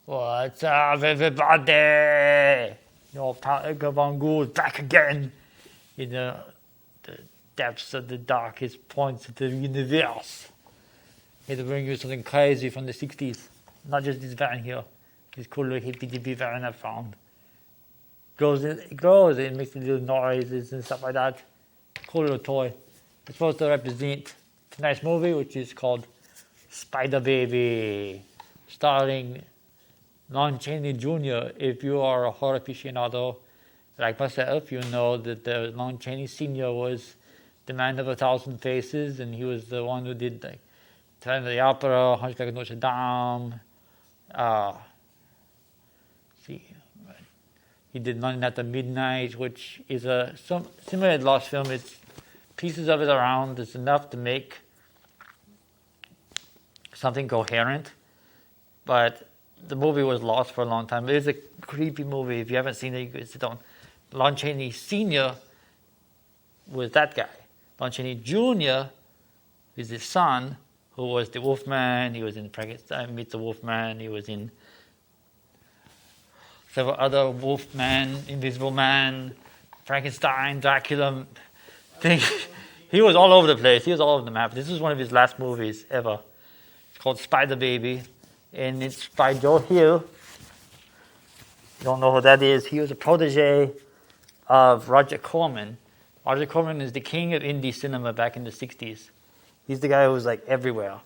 What's up, everybody? Your pal Gabangul is back again in the depths of the darkest points of the universe. Here to bring you something crazy from the 60s. Not just this van here. This cool little hippy-dippy van I found. It glows, it makes little noises and stuff like that. Cool little toy. It's supposed to represent tonight's movie, which is called SpiderBaby, starring Lon Chaney Jr. If you are a horror aficionado like myself, you know that Lon Chaney Sr. was the man of 1,000 faces, and he was the one who did like Phantom of the Opera, Hunchback of Notre Dame. He did London After Midnight, which is similar to Lost film. It's pieces of it around. It's enough to make something coherent, but the movie was lost for a long time. It is a creepy movie. If you haven't seen it, you can sit down. Lon Chaney Sr. was that guy. Lon Chaney Jr. is his son, who was the Wolfman. He was in Frankenstein Meets the Wolfman. He was in several other Wolfman, Invisible Man, Frankenstein, Dracula things. He was all over the place. He was all over the map. This is one of his last movies ever. It's called SpiderBaby, and it's by Joe Hill. You don't know who that is. He was a protege of Roger Corman. Roger Corman is the king of indie cinema back in the 60s. He's the guy who was like everywhere.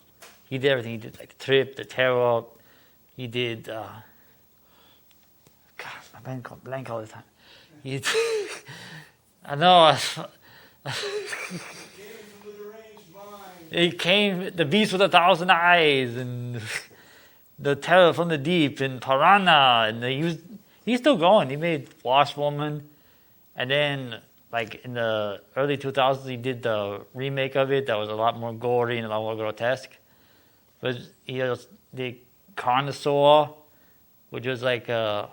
He did everything. He did like The Trip, The Terror. He did, God, my brain goes blank all the time. I know. He came, The Beast with 1,000 Eyes, and The Terror from the Deep, and Piranha, and he's still going. He made Washwoman, and then like in the early 2000s, he did the remake of it that was a lot more gory and a lot more grotesque. But he has the Carnosaur, which was like a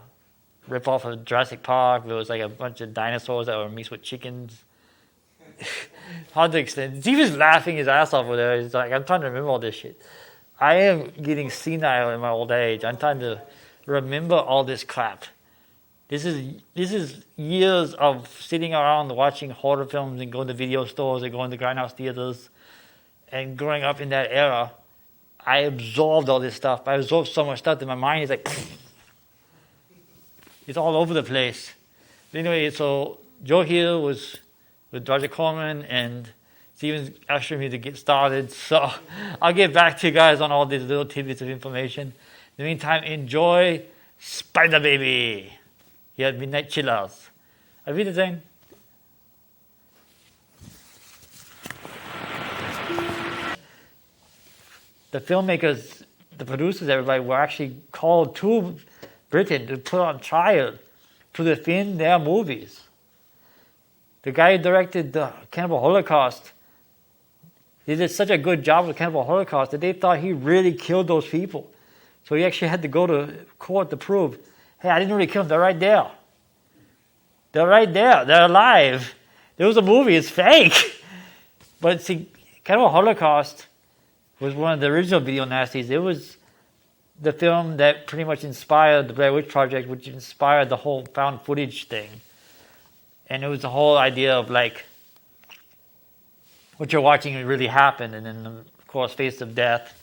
rip-off of Jurassic Park. There was like a bunch of dinosaurs that were mixed with chickens. Hard to explain. Steve is laughing his ass off over there. He's like, I'm trying to remember all this shit. I am getting senile in my old age. I'm trying to remember all this crap. This is years of sitting around watching horror films and going to video stores and going to grindhouse theaters. And growing up in that era, I absorbed all this stuff. I absorbed so much stuff that my mind is like, it's all over the place. But anyway, so Joe Hill was with Roger Corman, and Steven's asking me to get started. So I'll get back to you guys on all these little tidbits of information. In the meantime, enjoy SpiderBaby here at Midnight Chillers. Auf Wiedersehen. The filmmakers, the producers, everybody were actually called to Britain to put on trial to defend their movies. The guy who directed the Cannibal Holocaust, he did such a good job with Cannibal Holocaust that they thought he really killed those people. So he actually had to go to court to prove, hey, I didn't really kill them. They're right there. They're right there. They're alive. There was a movie. It's fake. But see, Cannibal Holocaust was one of the original video nasties. It was the film that pretty much inspired the Blair Witch Project, which inspired the whole found footage thing. And it was the whole idea of like, what you're watching really happened. And then, of course, Face of Death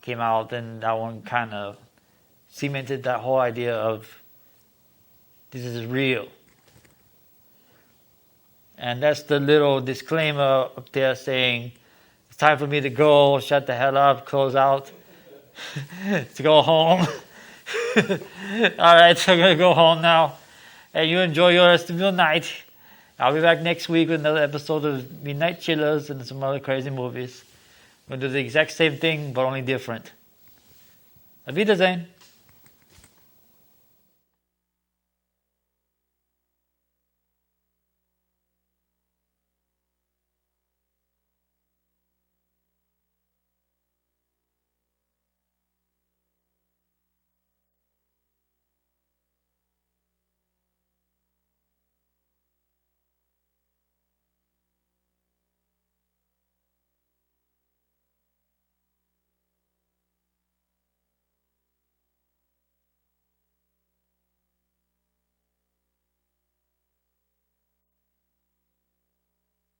came out, and that one kind of cemented that whole idea of this is real. And that's the little disclaimer up there saying, it's time for me to go, shut the hell up, close out, to go home. All right, so I'm going to go home now. And you enjoy your rest of your night. I'll be back next week with another episode of Midnight Chillers and some other crazy movies. We're going to do the exact same thing, but only different. Auf Wiedersehen.